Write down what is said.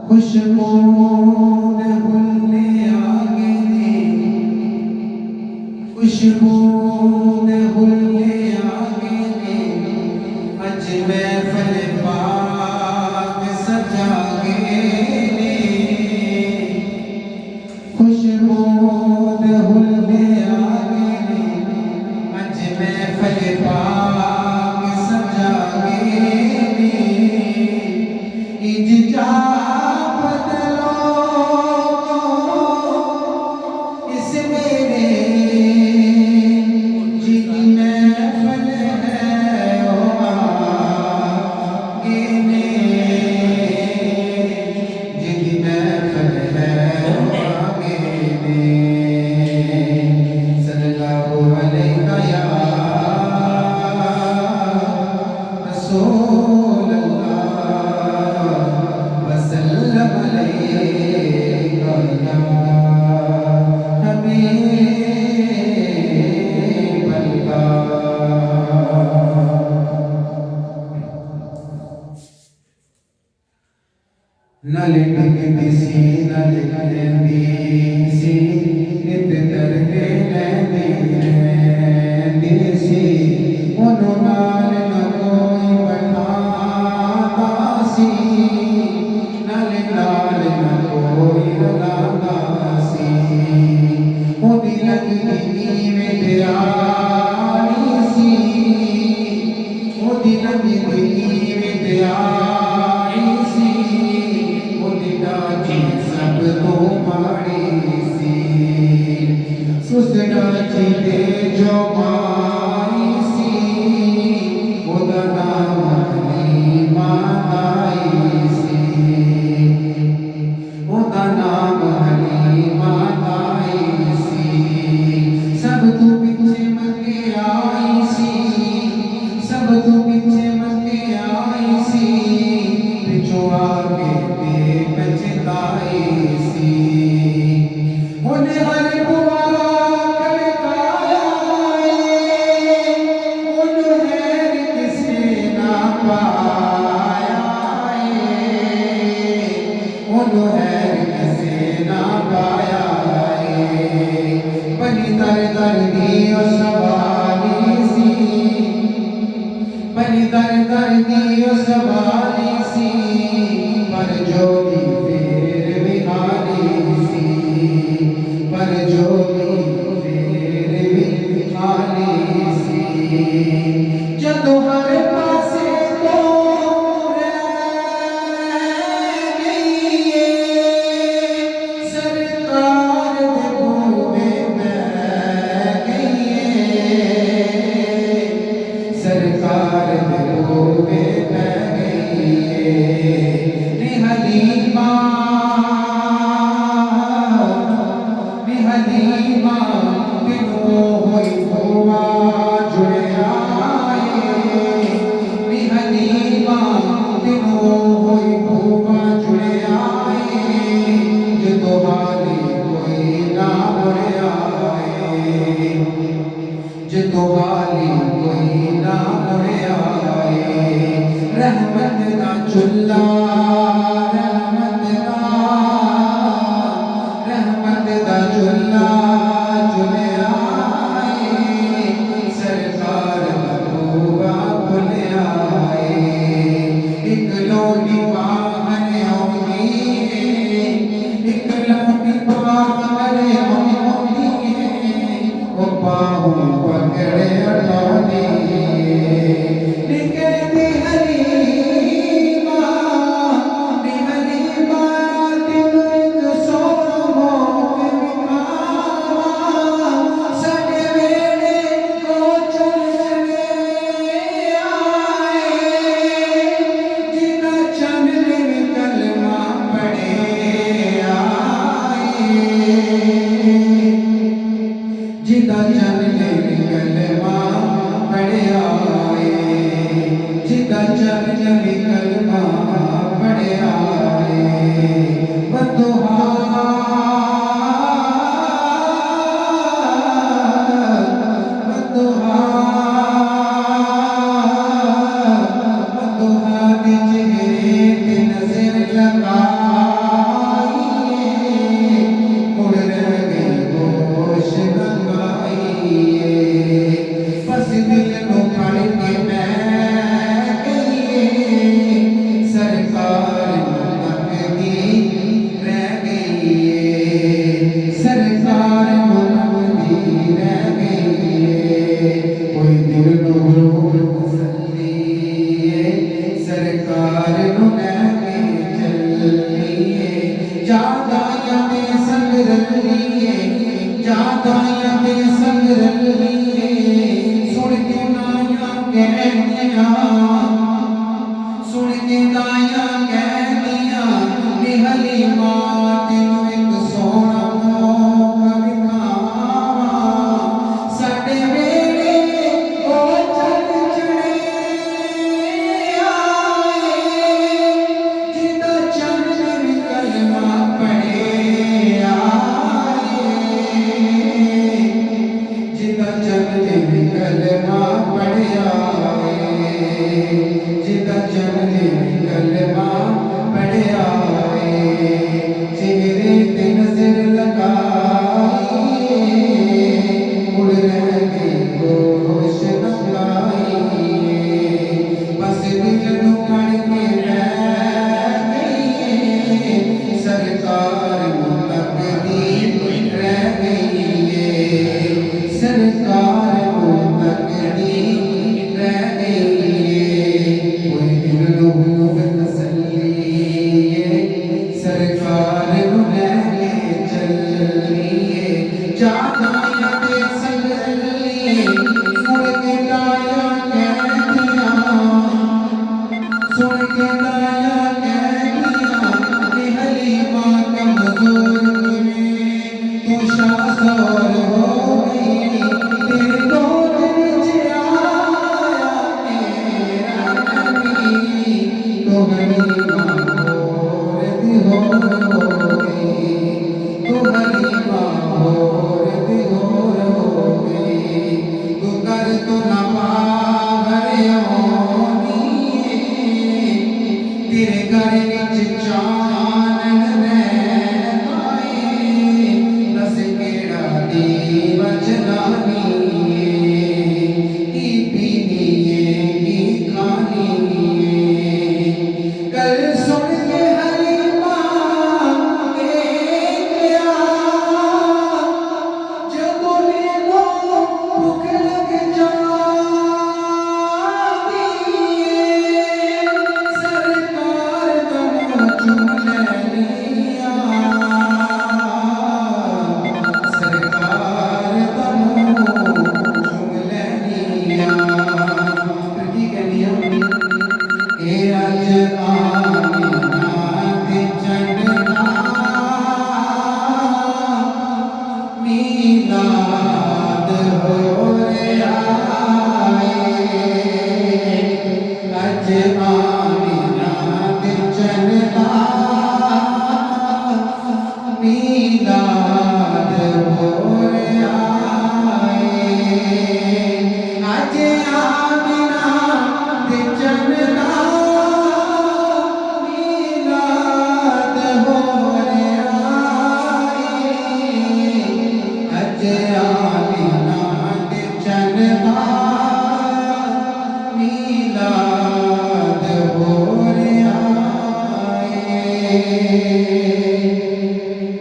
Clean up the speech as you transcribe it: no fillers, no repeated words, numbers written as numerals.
खुशबू ने भूलने आगे ने, खुशबू ने भूलने आगे ने, अज महफिल पाक सजागे ने। खुशबू ने भूलने आगे ने, अज महफिल पाक सजागे ने। इंज जा न लिखती सी न लिखती सी नित तरके लैंदी सी उन्हों नाल न कोई बताता सी नाल नाल न कोई लगाता सी ओदी लगदी में दयाली सी ओदी लगदी में दयाली सी सब तो माड़ी सी सुसड़ा चीते जो माई सी ओदा नाम हलीमा ताई सी ओदा नाम हलीमा ताई सी सब तू पीछे मके आई सी सब तू पीछे मके आई सी पिछो आगे पछताई सी उन्हें हर बुआ खड़काया उन्हें किसी ना पाया उन्हें किसी ना पाया बनी दर दर दी और सवाली सी बनी दर दर दी और सवाली सी पर जोगी फिर विहारी सी पर जोगी फिर विहारी सी जदों हर पासे तो रह गई सरकार दे बूहे बह गई सरकार दे बूहे बह गई हलीमा दिनों होई भुआ जुड़िया हलीमा दिनों होई भुआ जुड़िया जो हाली कोई ना मुड़िया जो हाली कोई ना मुड़िया रहमत का चुल्ला जिदा चलने कलमा पढ़िया जिदा चलने कलमा पढ़िया बदुआ सरकार